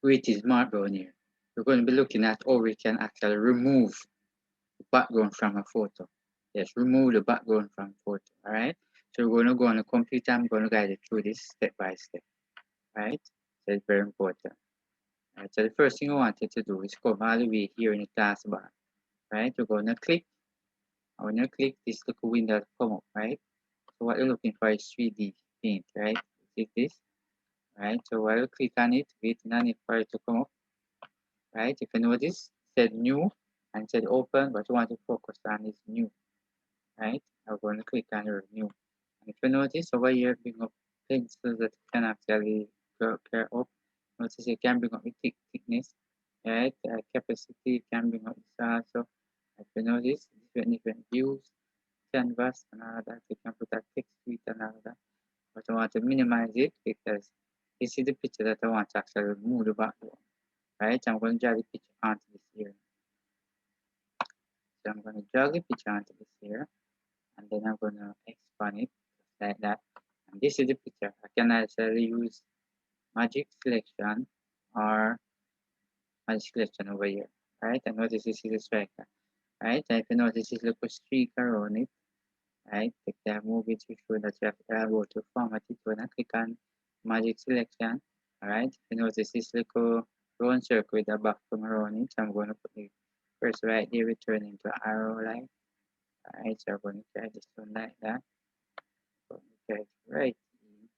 where it is marked down here, we're going to be looking at how we can actually remove the background from a photo. Yes, remove the background from photo. All right. So we're going to go on the computer. I'm going to guide you through this step by step. Right. So it's very important. All right. So the first thing I wanted to do is come all the way here in the taskbar. Right. We're going to click. And when you click, this little window will come up. Right. So what you're looking for is 3D paint. Right. Click this. Right. So while you click on it, waiting on it for it to come up. Right. If you notice, it said new and said open, but you want to focus on is new. Right. I'm going to click on new. And if you notice over here, bring up pencils that you can actually clear up. Notice you can bring up the thickness, right? Capacity can bring up this also. If you notice, different views, canvas, and all that. You can put a text to it and all that. But I want to minimize it because this is the picture that I want to actually move the background. Right? I'm going to drag the picture onto this here. So I'm going to drag the picture onto this here, and then I'm going to expand it just like that. And this is the picture. I can actually use magic selection or magic selection over here. Right? And notice this is a striker. Right? And if you notice this little streak around it, right? Take that, move it to show that you have to go to format it. When I click on magic selection, all right? If you notice this little round circle with a background around it, I'm going to put the first right there, return into arrow line. All right, so I'm going to try this one like that. Going to try it right in,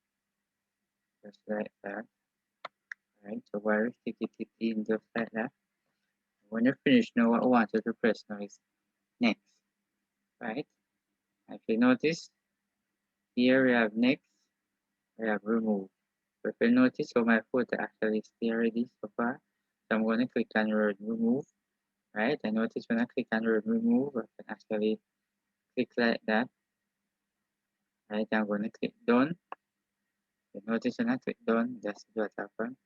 just like that. All right, so while we stick it in just like that. When you're finished now, what I want you to press now is next, right? If you notice, here we have next, we have remove. So if you notice, so my photo actually is there already so far. So I'm going to click on remove, right? I notice when I click on remove, I can actually click like that, right? I'm going to click done. You notice when I click done, that's what happened,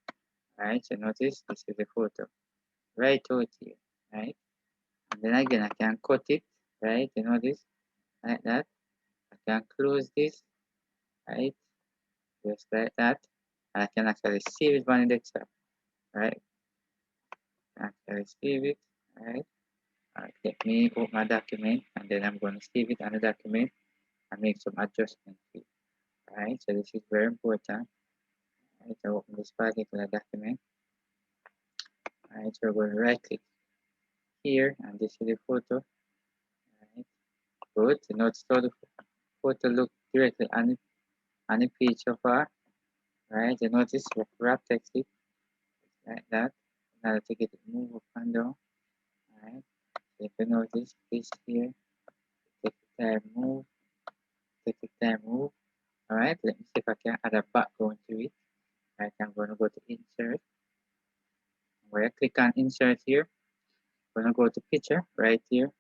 right? So notice this is the photo right out here, right? And then again, I can cut it, right? You notice like that. I can close this, right? Just like that. And I can actually save it on the desktop, right? Actually save it, right? Alright, let me open my document and then I'm going to save it on the document and make some adjustments to it. Alright, so this is very important. Alright, I open this particular document. Alright, so we're going to right click here and this is the photo. Alright, good. So notice how the photo look directly on the page so far. Right, you notice we wrap text it like that. Now take it move up and down. Alright, so if you notice this here, take the time move, take the time move. Alright, let me see if I can add a background to it. Alright, I'm going to go to insert. Where I click on insert here, I'm going to go to picture right here.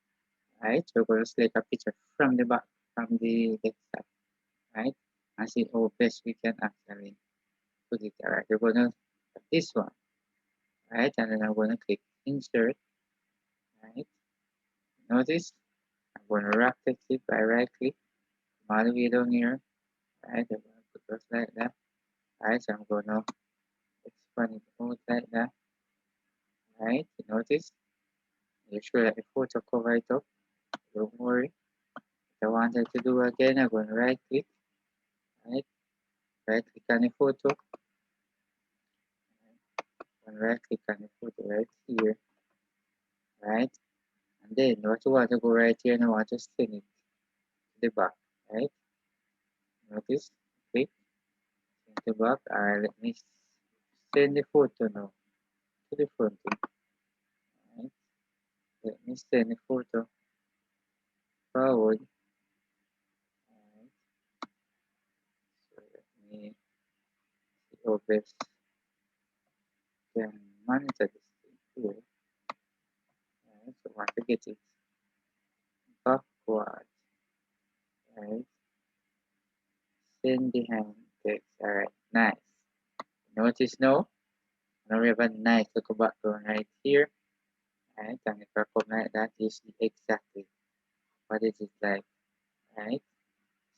Alright, so we're going to select a picture from the back, from the desktop. Right, and see how best we can actually put it. Alright, we're going to put this one. Right, and then I'm going to click insert. Right, notice I'm going to wrap text it by right click, all the way down here. Right, I'm going to put just like that. Right, so I'm going to expand it out like that. Right, you notice, make sure that the photo cover it up. Don't worry. If I wanted to do again, I'm going to right click. Right, right click on the photo. And right click on the photo right here. Right, and then what you want to go right here and I want to send it to the back. Right, notice, click, send the back. Alright, let me send the photo now to the front. Right, let me send the photo forward. Alright, so let me see how best can monitor this thing here. Alright, so I want to get it backward. Right, send behind text. Alright, nice. Notice now, we have a nice little background right here. Right, and if I come like that, you see exactly what it is like. Right,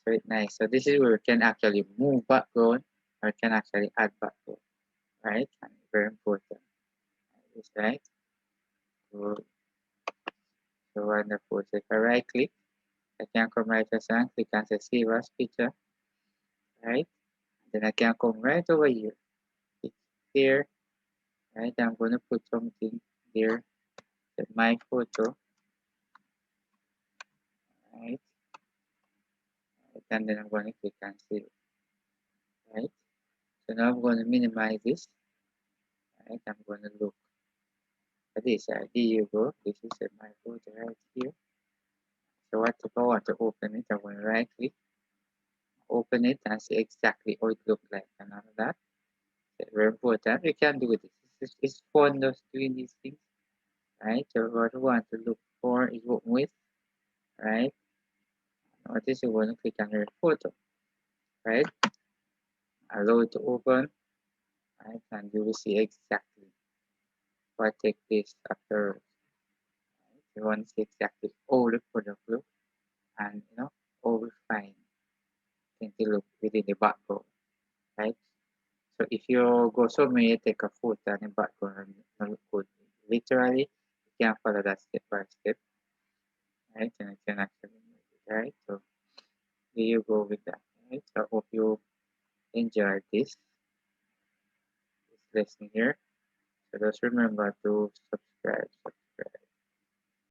so it's nice. So this is where we can actually move background or can actually add background. Right, and very important. This right. Good. So wonderful. So if I right click, I can come right and click and say save as picture, right? Then I can come right over here. Click here, right? I'm going to put something here, my photo, right? And then I'm going to click and save, right? So now I'm going to minimize this, right? I'm going to look at this. Here you go. This is my photo right here. So what if I want to open it? I'm going to right click, open it, and see exactly how it looks like and all of that. Very important. We can do this. It's fun just doing these things, right? So what we want to look for is what with, right? Notice you want to click on your photo, right? Allow it to open, right? And you will see exactly what take place after. Right? You want to see exactly how the product look and how we find things to look within the background, right? So if you go somewhere, you take a photo and the background and look good. Literally, you can follow that step by step, right? And you can actually move it, right? So there you go with that, right? So I hope you enjoyed this lesson here. So just remember to subscribe.